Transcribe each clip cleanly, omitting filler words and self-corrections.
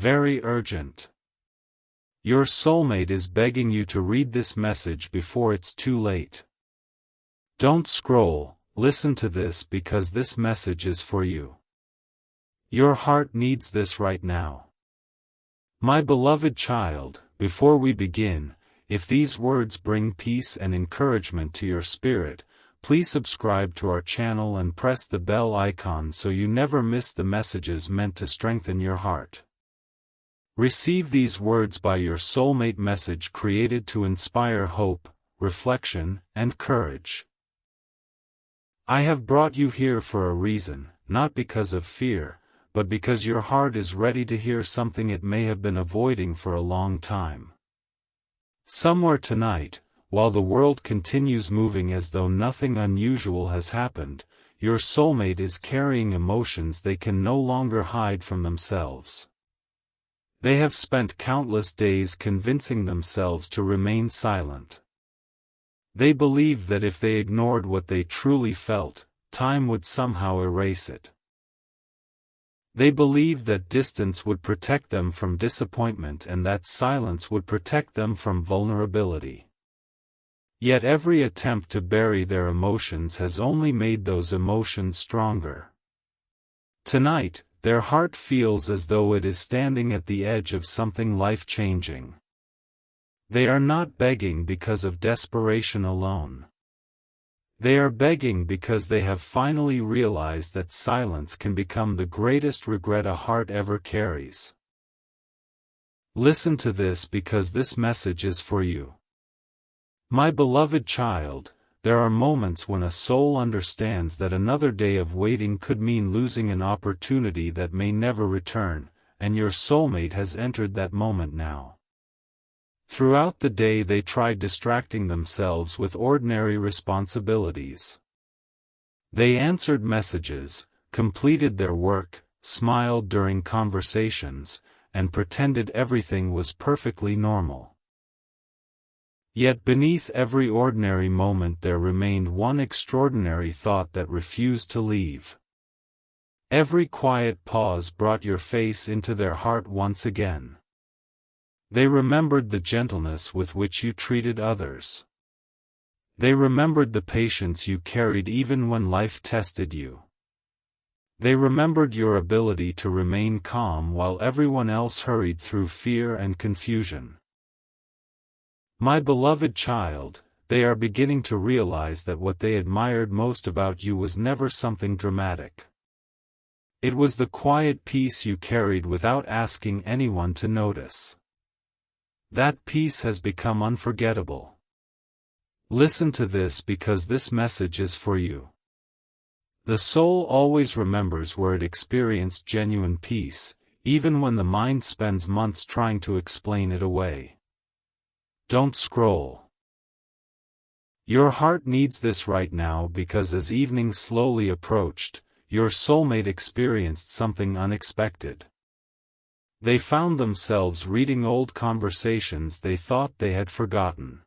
very urgent. Your soulmate is begging you to read this message before it's too late. Don't scroll, listen to this because this message is for you. Your heart needs this right now. My beloved child, before we begin, if these words bring peace and encouragement to your spirit, please subscribe to our channel and press the bell icon so you never miss the messages meant to strengthen your heart. Receive these words by your soulmate message created to inspire hope, reflection, and courage. I have brought you here for a reason, not because of fear, but because your heart is ready to hear something it may have been avoiding for a long time. Somewhere tonight, while the world continues moving as though nothing unusual has happened, your soulmate is carrying emotions they can no longer hide from themselves. They have spent countless days convincing themselves to remain silent. They believed that if they ignored what they truly felt, time would somehow erase it. They believed that distance would protect them from disappointment and that silence would protect them from vulnerability. Yet every attempt to bury their emotions has only made those emotions stronger. Tonight, their heart feels as though it is standing at the edge of something life-changing. They are not begging because of desperation alone. They are begging because they have finally realized that silence can become the greatest regret a heart ever carries. Listen to this because this message is for you. My beloved child, there are moments when a soul understands that another day of waiting could mean losing an opportunity that may never return, and your soulmate has entered that moment now. Throughout the day they tried distracting themselves with ordinary responsibilities. They answered messages, completed their work, smiled during conversations, and pretended everything was perfectly normal. Yet beneath every ordinary moment there remained one extraordinary thought that refused to leave. Every quiet pause brought your face into their heart once again. They remembered the gentleness with which you treated others. They remembered the patience you carried even when life tested you. They remembered your ability to remain calm while everyone else hurried through fear and confusion. My beloved child, they are beginning to realize that what they admired most about you was never something dramatic. It was the quiet peace you carried without asking anyone to notice. That peace has become unforgettable. Listen to this because this message is for you. The soul always remembers where it experienced genuine peace, even when the mind spends months trying to explain it away. Don't scroll. Your heart needs this right now because as evening slowly approached, your soulmate experienced something unexpected. They found themselves reading old conversations they thought they had forgotten.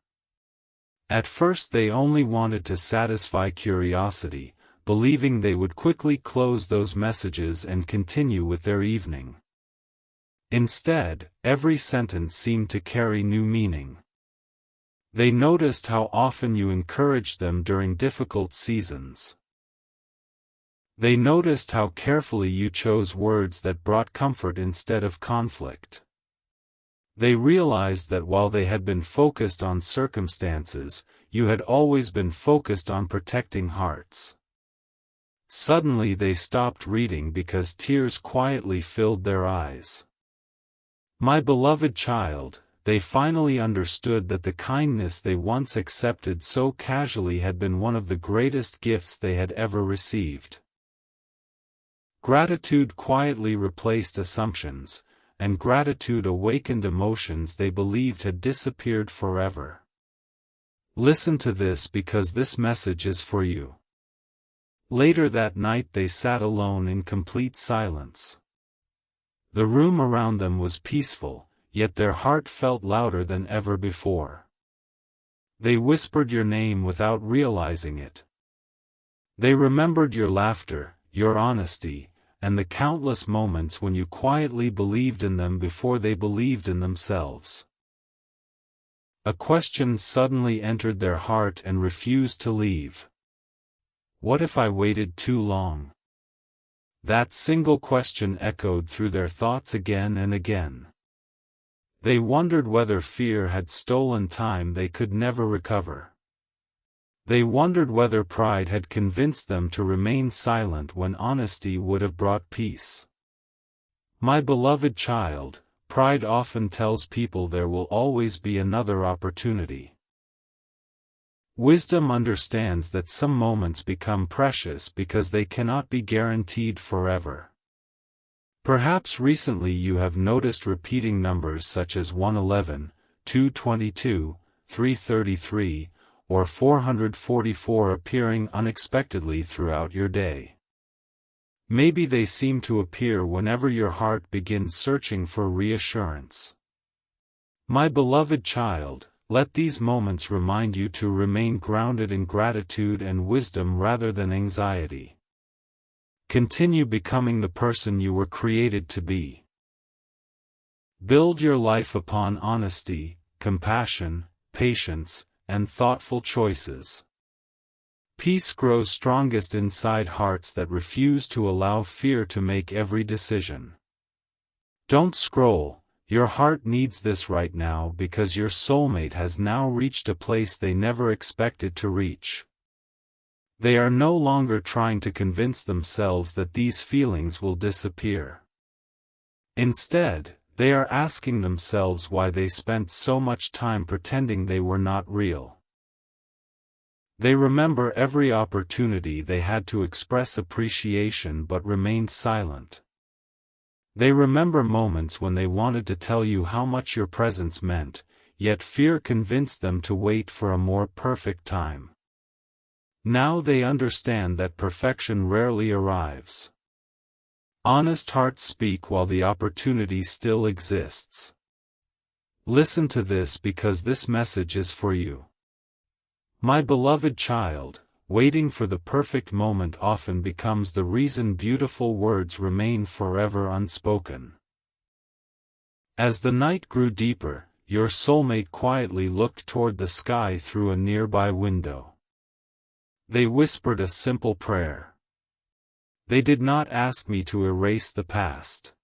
At first they only wanted to satisfy curiosity, believing they would quickly close those messages and continue with their evening. Instead, every sentence seemed to carry new meaning. They noticed how often you encouraged them during difficult seasons. They noticed how carefully you chose words that brought comfort instead of conflict. They realized that while they had been focused on circumstances, you had always been focused on protecting hearts. Suddenly they stopped reading because tears quietly filled their eyes. My beloved child, they finally understood that the kindness they once accepted so casually had been one of the greatest gifts they had ever received. Gratitude quietly replaced assumptions, and gratitude awakened emotions they believed had disappeared forever. Listen to this because this message is for you. Later that night they sat alone in complete silence. The room around them was peaceful, yet their heart felt louder than ever before. They whispered your name without realizing it. They remembered your laughter, your honesty, and the countless moments when you quietly believed in them before they believed in themselves. A question suddenly entered their heart and refused to leave. What if I waited too long? That single question echoed through their thoughts again and again. They wondered whether fear had stolen time they could never recover. They wondered whether pride had convinced them to remain silent when honesty would have brought peace. My beloved child, pride often tells people there will always be another opportunity. Wisdom understands that some moments become precious because they cannot be guaranteed forever. Perhaps recently you have noticed repeating numbers such as 111, 222, 333, or 444 appearing unexpectedly throughout your day. Maybe they seem to appear whenever your heart begins searching for reassurance. My beloved child, let these moments remind you to remain grounded in gratitude and wisdom rather than anxiety. Continue becoming the person you were created to be. Build your life upon honesty, compassion, patience, and thoughtful choices. Peace grows strongest inside hearts that refuse to allow fear to make every decision. Don't scroll, your heart needs this right now because your soulmate has now reached a place they never expected to reach. They are no longer trying to convince themselves that these feelings will disappear. Instead, they are asking themselves why they spent so much time pretending they were not real. They remember every opportunity they had to express appreciation but remained silent. They remember moments when they wanted to tell you how much your presence meant, yet fear convinced them to wait for a more perfect time. Now they understand that perfection rarely arrives. Honest hearts speak while the opportunity still exists. Listen to this because this message is for you. My beloved child, waiting for the perfect moment often becomes the reason beautiful words remain forever unspoken. As the night grew deeper, your soulmate quietly looked toward the sky through a nearby window. They whispered a simple prayer. They did not ask me to erase the past.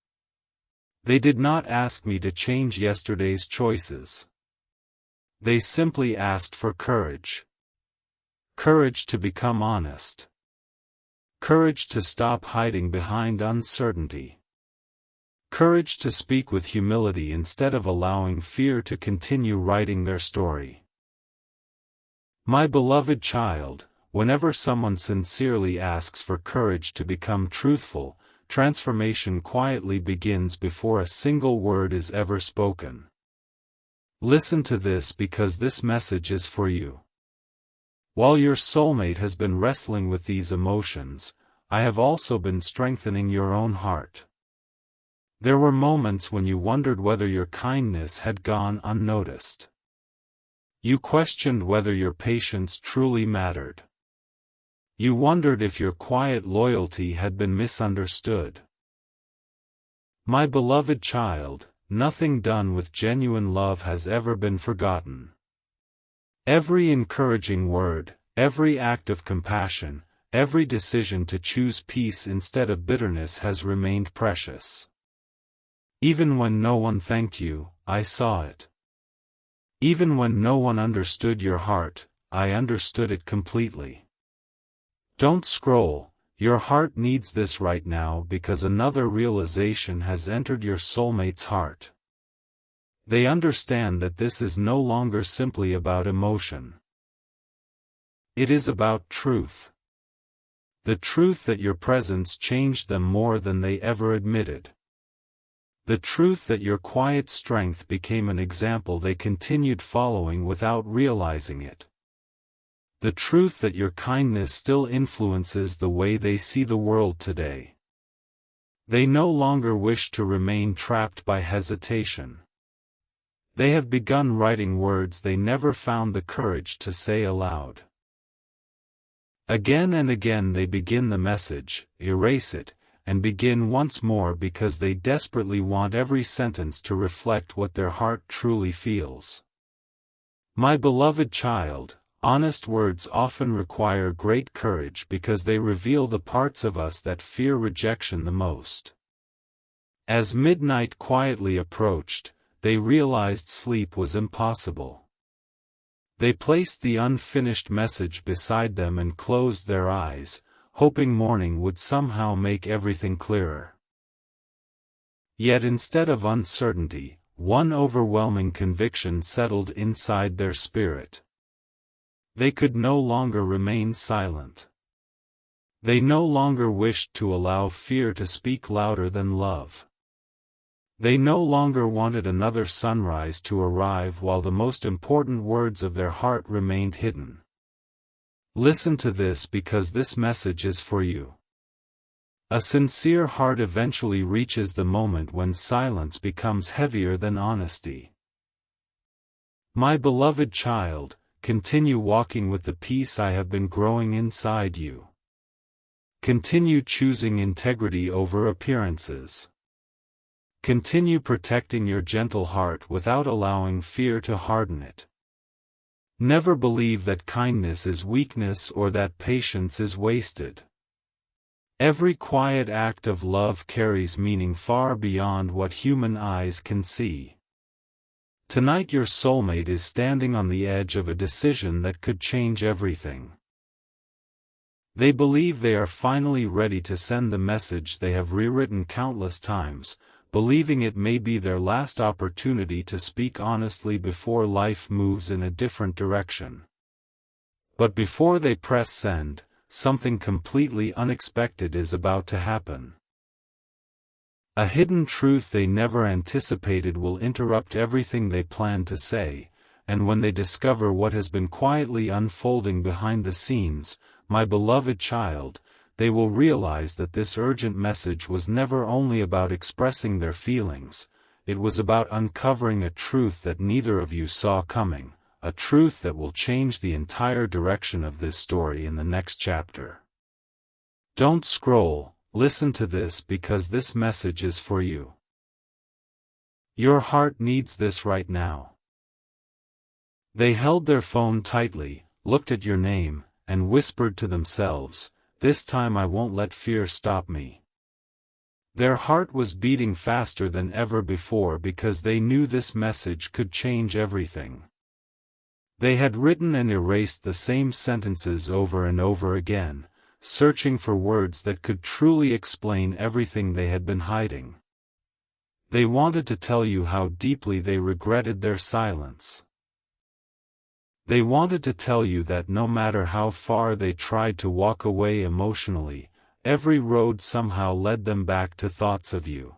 They did not ask me to change yesterday's choices. They simply asked for courage. Courage to become honest. Courage to stop hiding behind uncertainty. Courage to speak with humility instead of allowing fear to continue writing their story. My beloved child, whenever someone sincerely asks for courage to become truthful, transformation quietly begins before a single word is ever spoken. Listen to this because this message is for you. While your soulmate has been wrestling with these emotions, I have also been strengthening your own heart. There were moments when you wondered whether your kindness had gone unnoticed. You questioned whether your patience truly mattered. You wondered if your quiet loyalty had been misunderstood. My beloved child, nothing done with genuine love has ever been forgotten. Every encouraging word, every act of compassion, every decision to choose peace instead of bitterness has remained precious. Even when no one thanked you, I saw it. Even when no one understood your heart, I understood it completely. Don't scroll, your heart needs this right now because another realization has entered your soulmate's heart. They understand that this is no longer simply about emotion. It is about truth. The truth that your presence changed them more than they ever admitted. The truth that your quiet strength became an example they continued following without realizing it. The truth that your kindness still influences the way they see the world today. They no longer wish to remain trapped by hesitation. They have begun writing words they never found the courage to say aloud. Again and again they begin the message, erase it, and begin once more because they desperately want every sentence to reflect what their heart truly feels. My beloved child, honest words often require great courage because they reveal the parts of us that fear rejection the most. As midnight quietly approached, they realized sleep was impossible. They placed the unfinished message beside them and closed their eyes, hoping morning would somehow make everything clearer. Yet instead of uncertainty, one overwhelming conviction settled inside their spirit. They could no longer remain silent. They no longer wished to allow fear to speak louder than love. They no longer wanted another sunrise to arrive while the most important words of their heart remained hidden. Listen to this because this message is for you. A sincere heart eventually reaches the moment when silence becomes heavier than honesty. My beloved child, continue walking with the peace I have been growing inside you. Continue choosing integrity over appearances. Continue protecting your gentle heart without allowing fear to harden it. Never believe that kindness is weakness or that patience is wasted. Every quiet act of love carries meaning far beyond what human eyes can see. Tonight your soulmate is standing on the edge of a decision that could change everything. They believe they are finally ready to send the message they have rewritten countless times, believing it may be their last opportunity to speak honestly before life moves in a different direction. But before they press send, something completely unexpected is about to happen. A hidden truth they never anticipated will interrupt everything they plan to say, and when they discover what has been quietly unfolding behind the scenes, my beloved child, they will realize that this urgent message was never only about expressing their feelings, it was about uncovering a truth that neither of you saw coming, a truth that will change the entire direction of this story in the next chapter. Don't scroll, listen to this because this message is for you. Your heart needs this right now. They held their phone tightly, looked at your name, and whispered to themselves, "This time I won't let fear stop me." Their heart was beating faster than ever before because they knew this message could change everything. They had written and erased the same sentences over and over again, searching for words that could truly explain everything they had been hiding. They wanted to tell you how deeply they regretted their silence. They wanted to tell you that no matter how far they tried to walk away emotionally, every road somehow led them back to thoughts of you.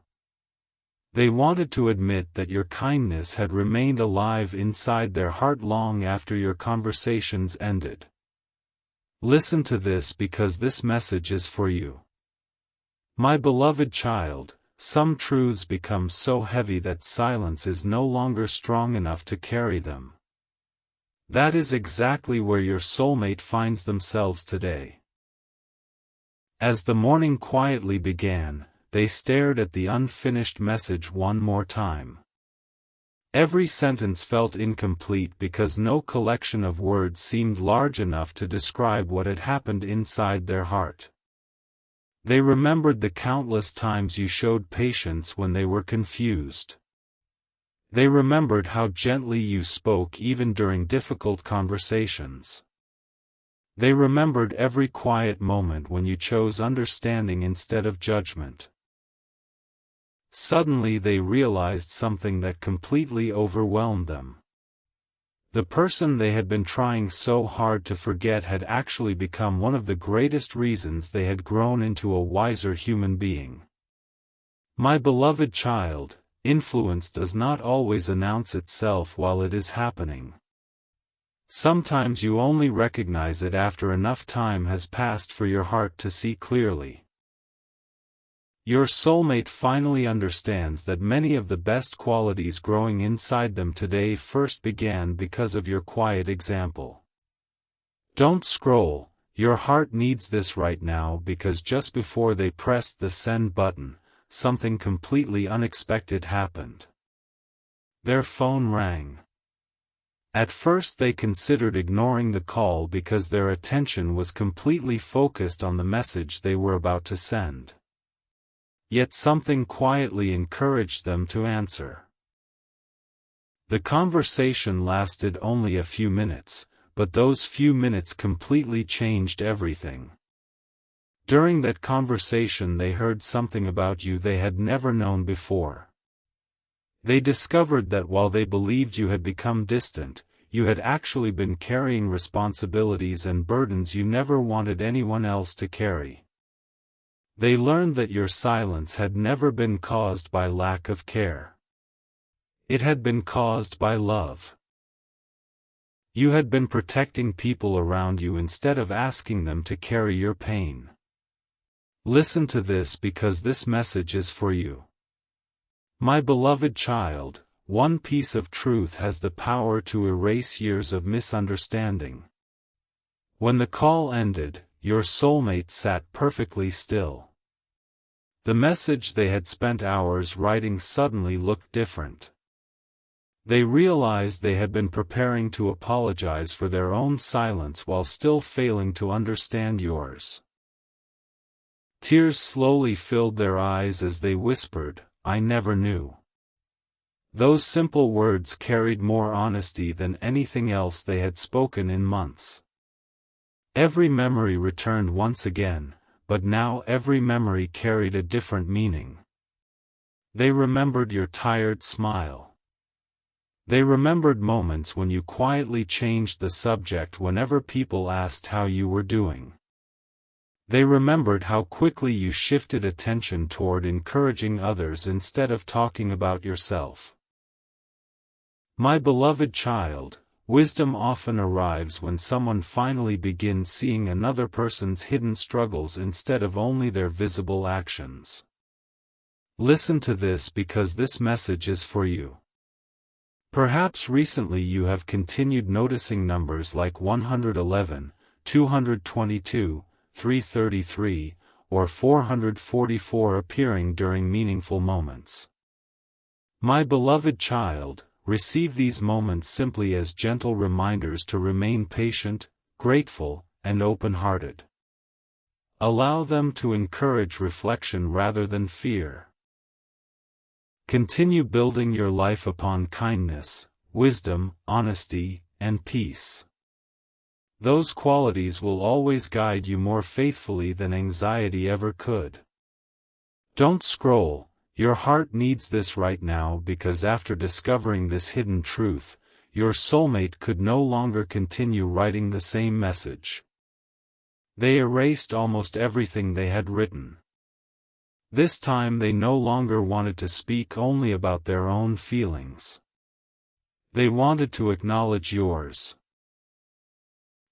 They wanted to admit that your kindness had remained alive inside their heart long after your conversations ended. Listen to this because this message is for you. My beloved child, some truths become so heavy that silence is no longer strong enough to carry them. That is exactly where your soulmate finds themselves today. As the morning quietly began, they stared at the unfinished message one more time. Every sentence felt incomplete because no collection of words seemed large enough to describe what had happened inside their heart. They remembered the countless times you showed patience when they were confused. They remembered how gently you spoke even during difficult conversations. They remembered every quiet moment when you chose understanding instead of judgment. Suddenly they realized something that completely overwhelmed them. The person they had been trying so hard to forget had actually become one of the greatest reasons they had grown into a wiser human being. My beloved child, influence does not always announce itself while it is happening. Sometimes you only recognize it after enough time has passed for your heart to see clearly. Your soulmate finally understands that many of the best qualities growing inside them today first began because of your quiet example. Don't scroll, Your heart needs this right now because just before they pressed the send button, something completely unexpected happened. Their phone rang. At first they considered ignoring the call because their attention was completely focused on the message they were about to send. Yet something quietly encouraged them to answer. The conversation lasted only a few minutes, but those few minutes completely changed everything. During that conversation they heard something about you they had never known before. They discovered that while they believed you had become distant, you had actually been carrying responsibilities and burdens you never wanted anyone else to carry. They learned that your silence had never been caused by lack of care. It had been caused by love. You had been protecting people around you instead of asking them to carry your pain. Listen to this because this message is for you. My beloved child, one piece of truth has the power to erase years of misunderstanding. When the call ended, your soulmate sat perfectly still. The message they had spent hours writing suddenly looked different. They realized they had been preparing to apologize for their own silence while still failing to understand yours. Tears slowly filled their eyes as they whispered, "I never knew." Those simple words carried more honesty than anything else they had spoken in months. Every memory returned once again, but now every memory carried a different meaning. They remembered your tired smile. They remembered moments when you quietly changed the subject whenever people asked how you were doing. They remembered how quickly you shifted attention toward encouraging others instead of talking about yourself. My beloved child, wisdom often arrives when someone finally begins seeing another person's hidden struggles instead of only their visible actions. Listen to this because this message is for you. Perhaps recently you have continued noticing numbers like 111, 222, 333, or 444 appearing during meaningful moments. My beloved child, receive these moments simply as gentle reminders to remain patient, grateful, and open-hearted. Allow them to encourage reflection rather than fear. Continue building your life upon kindness, wisdom, honesty, and peace. Those qualities will always guide you more faithfully than anxiety ever could. Don't scroll, your heart needs this right now because after discovering this hidden truth, your soulmate could no longer continue writing the same message. They erased almost everything they had written. This time they no longer wanted to speak only about their own feelings. They wanted to acknowledge yours.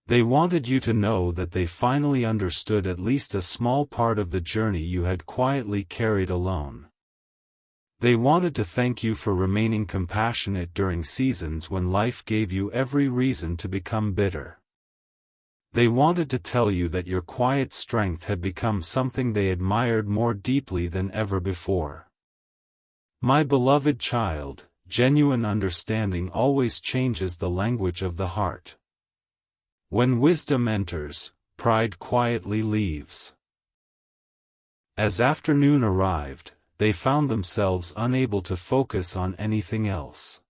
They wanted you to know that they finally understood at least a small part of the journey you had quietly carried alone. They wanted to thank you for remaining compassionate during seasons when life gave you every reason to become bitter. They wanted to tell you that your quiet strength had become something they admired more deeply than ever before. My beloved child, genuine understanding always changes the language of the heart. When wisdom enters, pride quietly leaves. As afternoon arrived, they found themselves unable to focus on anything else.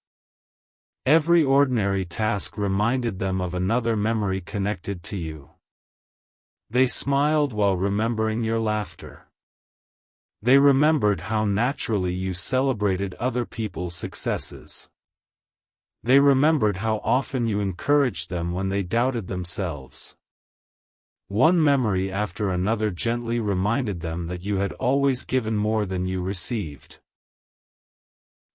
Every ordinary task reminded them of another memory connected to you. They smiled while remembering your laughter. They remembered how naturally you celebrated other people's successes. They remembered how often you encouraged them when they doubted themselves. One memory after another gently reminded them that you had always given more than you received.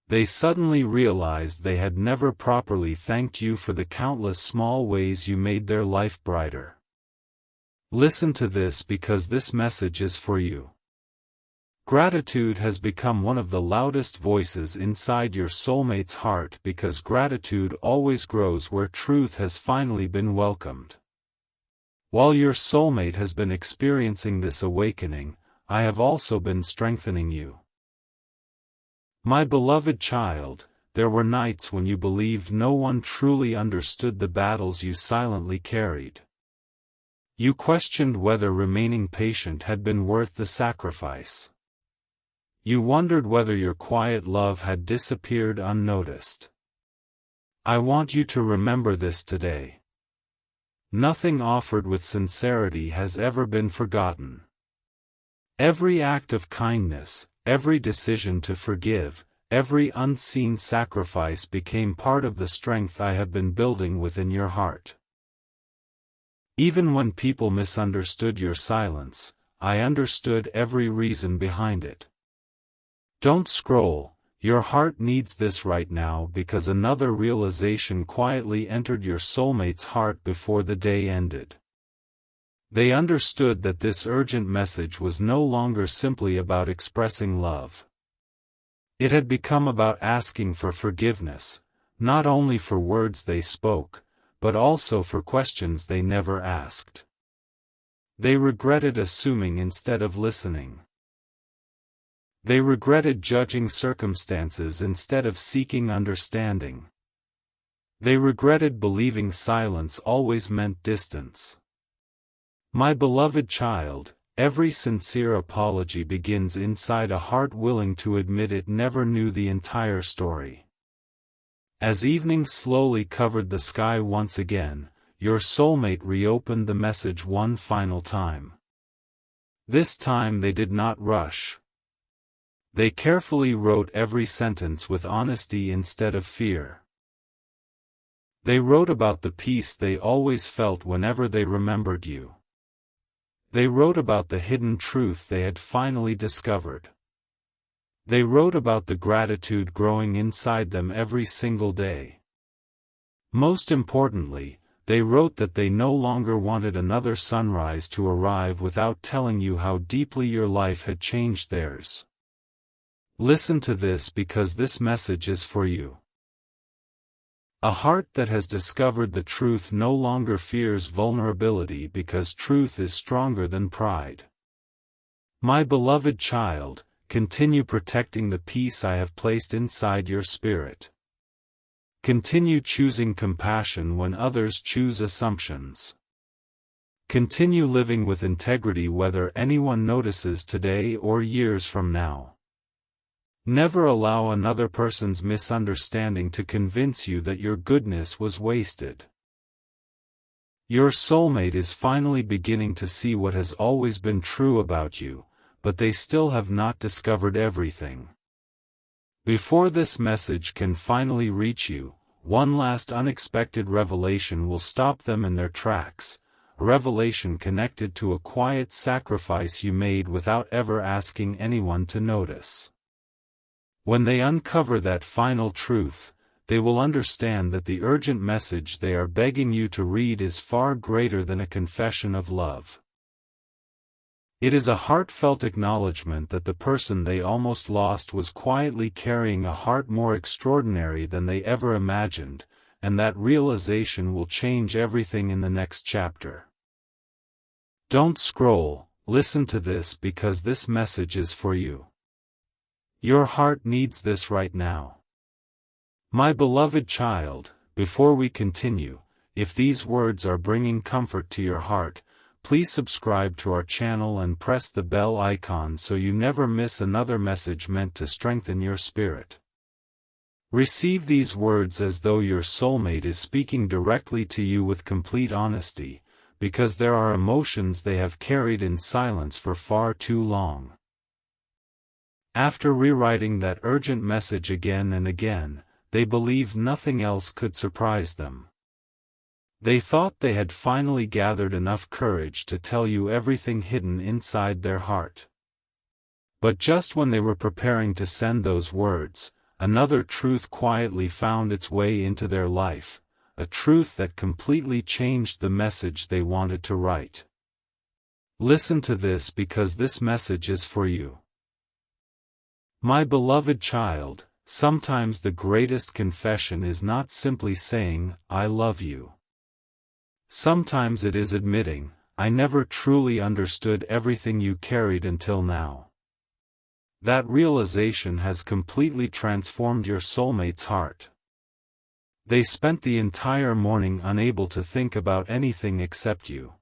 They suddenly realized they had never properly thanked you for the countless small ways you made their life brighter. Listen to this because this message is for you. Gratitude has become one of the loudest voices inside your soulmate's heart because gratitude always grows where truth has finally been welcomed. While your soulmate has been experiencing this awakening, I have also been strengthening you. My beloved child, there were nights when you believed no one truly understood the battles you silently carried. You questioned whether remaining patient had been worth the sacrifice. You wondered whether your quiet love had disappeared unnoticed. I want you to remember this today. Nothing offered with sincerity has ever been forgotten. Every act of kindness, every decision to forgive, every unseen sacrifice became part of the strength I have been building within your heart. Even when people misunderstood your silence, I understood every reason behind it. Don't scroll, your heart needs this right now because another realization quietly entered your soulmate's heart before the day ended. They understood that this urgent message was no longer simply about expressing love. It had become about asking for forgiveness, not only for words they spoke, but also for questions they never asked. They regretted assuming instead of listening. They regretted judging circumstances instead of seeking understanding. They regretted believing silence always meant distance. My beloved child, every sincere apology begins inside a heart willing to admit it never knew the entire story. As evening slowly covered the sky once again, your soulmate reopened the message one final time. This time they did not rush. They carefully wrote every sentence with honesty instead of fear. They wrote about the peace they always felt whenever they remembered you. They wrote about the hidden truth they had finally discovered. They wrote about the gratitude growing inside them every single day. Most importantly, they wrote that they no longer wanted another sunrise to arrive without telling you how deeply your life had changed theirs. Listen to this because this message is for you. A heart that has discovered the truth no longer fears vulnerability because truth is stronger than pride. My beloved child, continue protecting the peace I have placed inside your spirit. Continue choosing compassion when others choose assumptions. Continue living with integrity whether anyone notices today or years from now. Never allow another person's misunderstanding to convince you that your goodness was wasted. Your soulmate is finally beginning to see what has always been true about you, but they still have not discovered everything. Before this message can finally reach you, one last unexpected revelation will stop them in their tracks, a revelation connected to a quiet sacrifice you made without ever asking anyone to notice. When they uncover that final truth, they will understand that the urgent message they are begging you to read is far greater than a confession of love. It is a heartfelt acknowledgement that the person they almost lost was quietly carrying a heart more extraordinary than they ever imagined, and that realization will change everything in the next chapter. Don't scroll, listen to this because this message is for you. Your heart needs this right now. My beloved child, before we continue, if these words are bringing comfort to your heart, please subscribe to our channel and press the bell icon so you never miss another message meant to strengthen your spirit. Receive these words as though your soulmate is speaking directly to you with complete honesty, because there are emotions they have carried in silence for far too long. After rewriting that urgent message again and again, they believed nothing else could surprise them. They thought they had finally gathered enough courage to tell you everything hidden inside their heart. But just when they were preparing to send those words, another truth quietly found its way into their life, a truth that completely changed the message they wanted to write. Listen to this because this message is for you. My beloved child, sometimes the greatest confession is not simply saying, "I love you." Sometimes it is admitting, I never truly understood everything you carried until now. That realization has completely transformed your soulmate's heart. They spent the entire morning unable to think about anything except you.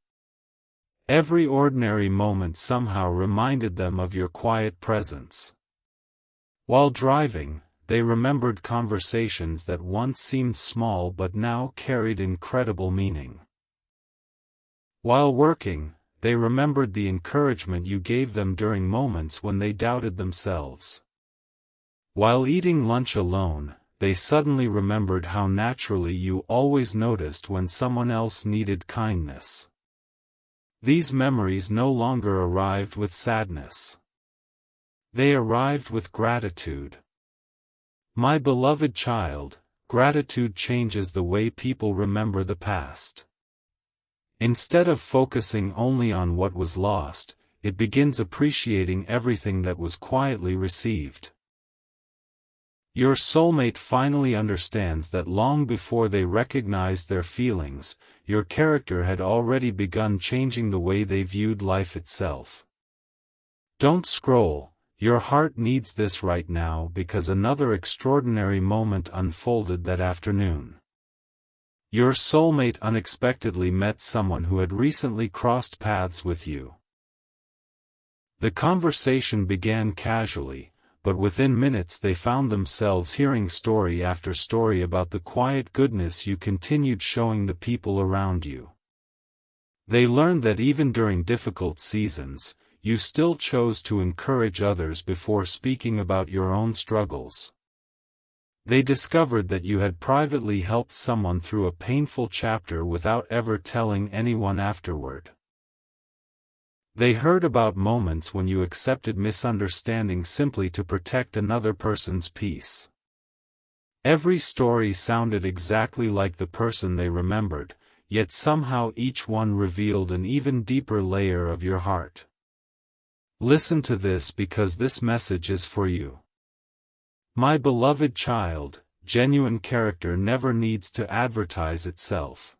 Every ordinary moment somehow reminded them of your quiet presence. While driving, they remembered conversations that once seemed small but now carried incredible meaning. While working, they remembered the encouragement you gave them during moments when they doubted themselves. While eating lunch alone, they suddenly remembered how naturally you always noticed when someone else needed kindness. These memories no longer arrived with sadness. They arrived with gratitude. My beloved child, gratitude changes the way people remember the past. Instead of focusing only on what was lost, it begins appreciating everything that was quietly received. Your soulmate finally understands that long before they recognized their feelings, your character had already begun changing the way they viewed life itself. Don't scroll, your heart needs this right now because another extraordinary moment unfolded that afternoon. Your soulmate unexpectedly met someone who had recently crossed paths with you. The conversation began casually, but within minutes they found themselves hearing story after story about the quiet goodness you continued showing the people around you. They learned that even during difficult seasons, you still chose to encourage others before speaking about your own struggles. They discovered that you had privately helped someone through a painful chapter without ever telling anyone afterward. They heard about moments when you accepted misunderstanding simply to protect another person's peace. Every story sounded exactly like the person they remembered, yet somehow each one revealed an even deeper layer of your heart. Listen to this because this message is for you. My beloved child, genuine character never needs to advertise itself.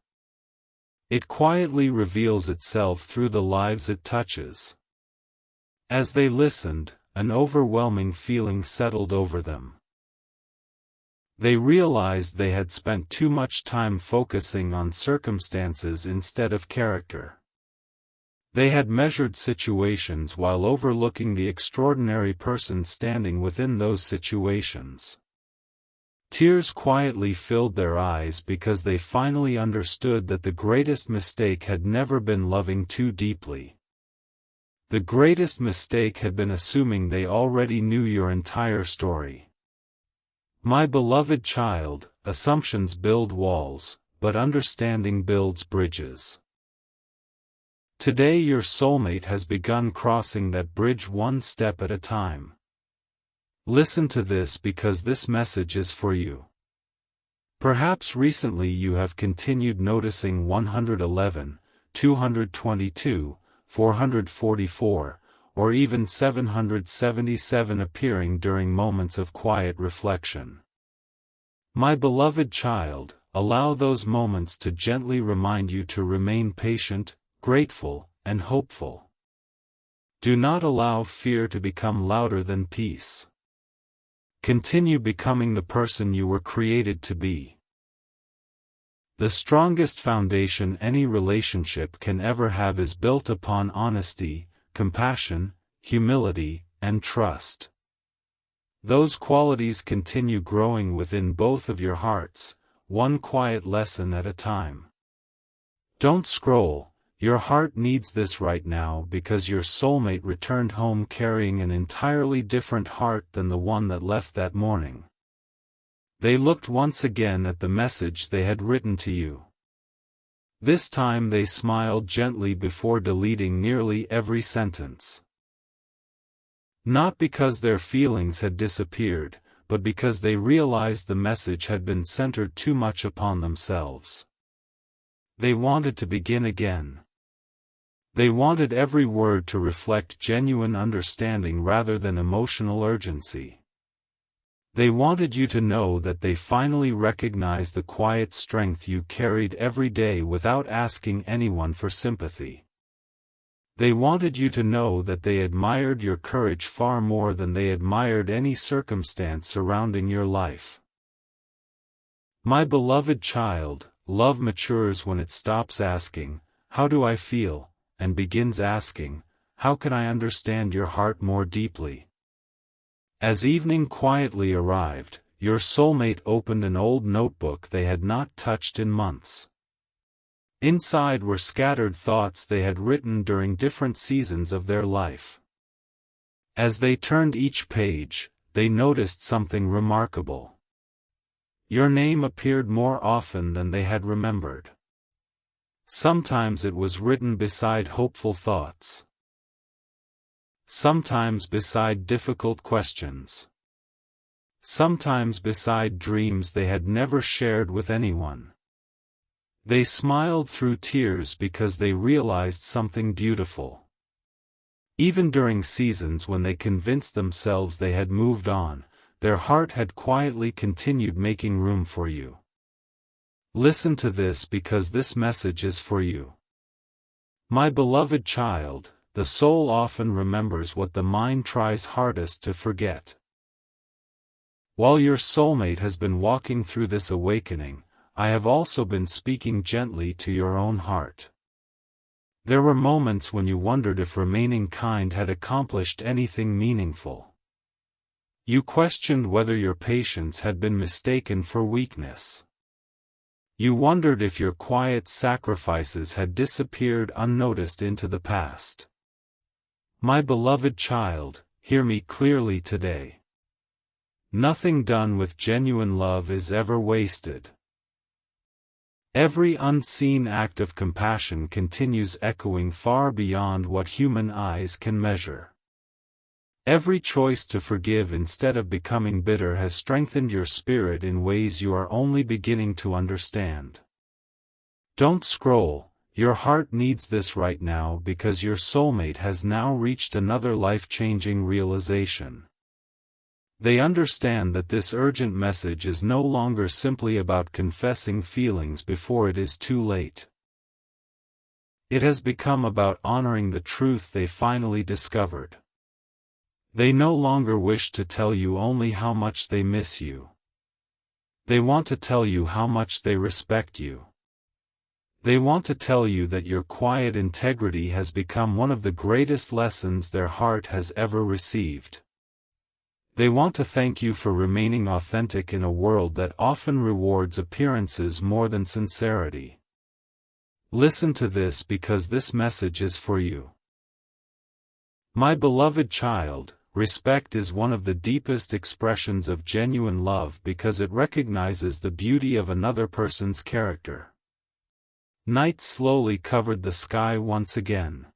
It quietly reveals itself through the lives it touches. As they listened, an overwhelming feeling settled over them. They realized they had spent too much time focusing on circumstances instead of character. They had measured situations while overlooking the extraordinary person standing within those situations. Tears quietly filled their eyes because they finally understood that the greatest mistake had never been loving too deeply. The greatest mistake had been assuming they already knew your entire story. My beloved child, assumptions build walls, but understanding builds bridges. Today your soulmate has begun crossing that bridge one step at a time. Listen to this because this message is for you. Perhaps recently you have continued noticing 111, 222, 444, or even 777 appearing during moments of quiet reflection. My beloved child, allow those moments to gently remind you to remain patient, grateful, and hopeful. Do not allow fear to become louder than peace. Continue becoming the person you were created to be. The strongest foundation any relationship can ever have is built upon honesty, compassion, humility, and trust. Those qualities continue growing within both of your hearts, one quiet lesson at a time. Don't scroll. Your heart needs this right now because your soulmate returned home carrying an entirely different heart than the one that left that morning. They looked once again at the message they had written to you. This time they smiled gently before deleting nearly every sentence. Not because their feelings had disappeared, but because they realized the message had been centered too much upon themselves. They wanted to begin again. They wanted every word to reflect genuine understanding rather than emotional urgency. They wanted you to know that they finally recognized the quiet strength you carried every day without asking anyone for sympathy. They wanted you to know that they admired your courage far more than they admired any circumstance surrounding your life. My beloved child, love matures when it stops asking, "How do I feel?" and begins asking, "How can I understand your heart more deeply?" As evening quietly arrived, your soulmate opened an old notebook they had not touched in months. Inside were scattered thoughts they had written during different seasons of their life. As they turned each page, they noticed something remarkable. Your name appeared more often than they had remembered. Sometimes it was written beside hopeful thoughts. Sometimes beside difficult questions. Sometimes beside dreams they had never shared with anyone. They smiled through tears because they realized something beautiful. Even during seasons when they convinced themselves they had moved on, their heart had quietly continued making room for you. Listen to this because this message is for you. My beloved child, the soul often remembers what the mind tries hardest to forget. While your soulmate has been walking through this awakening, I have also been speaking gently to your own heart. There were moments when you wondered if remaining kind had accomplished anything meaningful. You questioned whether your patience had been mistaken for weakness. You wondered if your quiet sacrifices had disappeared unnoticed into the past. My beloved child, hear me clearly today. Nothing done with genuine love is ever wasted. Every unseen act of compassion continues echoing far beyond what human eyes can measure. Every choice to forgive instead of becoming bitter has strengthened your spirit in ways you are only beginning to understand. Don't scroll, your heart needs this right now because your soulmate has now reached another life-changing realization. They understand that this urgent message is no longer simply about confessing feelings before it is too late. It has become about honoring the truth they finally discovered. They no longer wish to tell you only how much they miss you. They want to tell you how much they respect you. They want to tell you that your quiet integrity has become one of the greatest lessons their heart has ever received. They want to thank you for remaining authentic in a world that often rewards appearances more than sincerity. Listen to this because this message is for you. My beloved child, respect is one of the deepest expressions of genuine love because it recognizes the beauty of another person's character. Night slowly covered the sky once again.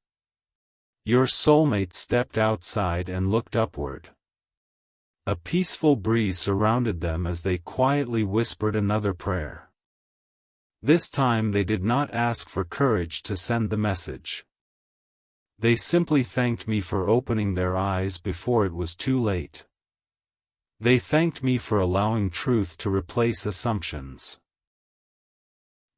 Your soulmate stepped outside and looked upward. A peaceful breeze surrounded them as they quietly whispered another prayer. This time they did not ask for courage to send the message. They simply thanked me for opening their eyes before it was too late. They thanked me for allowing truth to replace assumptions.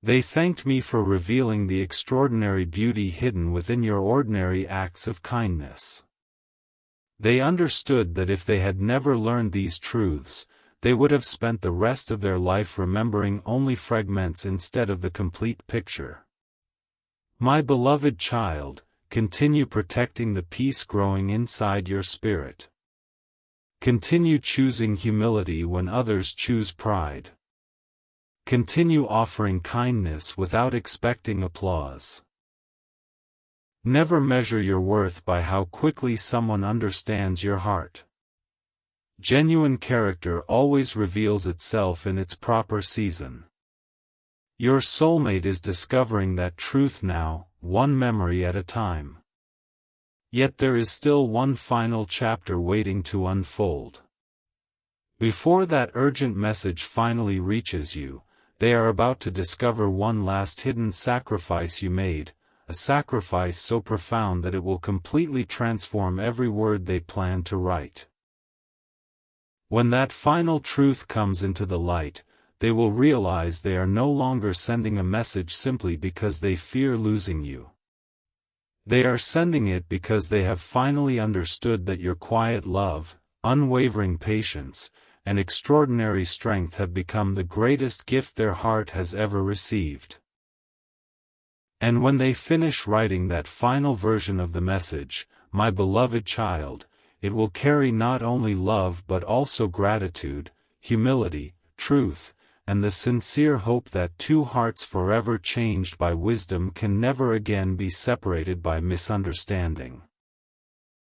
They thanked me for revealing the extraordinary beauty hidden within your ordinary acts of kindness. They understood that if they had never learned these truths, they would have spent the rest of their life remembering only fragments instead of the complete picture. My beloved child, continue protecting the peace growing inside your spirit. Continue choosing humility when others choose pride. Continue offering kindness without expecting applause. Never measure your worth by how quickly someone understands your heart. Genuine character always reveals itself in its proper season. Your soulmate is discovering that truth now, one memory at a time. Yet there is still one final chapter waiting to unfold. Before that urgent message finally reaches you, they are about to discover one last hidden sacrifice you made, a sacrifice so profound that it will completely transform every word they plan to write. When that final truth comes into the light, they will realize they are no longer sending a message simply because they fear losing you. They are sending it because they have finally understood that your quiet love, unwavering patience, and extraordinary strength have become the greatest gift their heart has ever received. And when they finish writing that final version of the message, my beloved child, it will carry not only love but also gratitude, humility, truth, and the sincere hope that two hearts forever changed by wisdom can never again be separated by misunderstanding.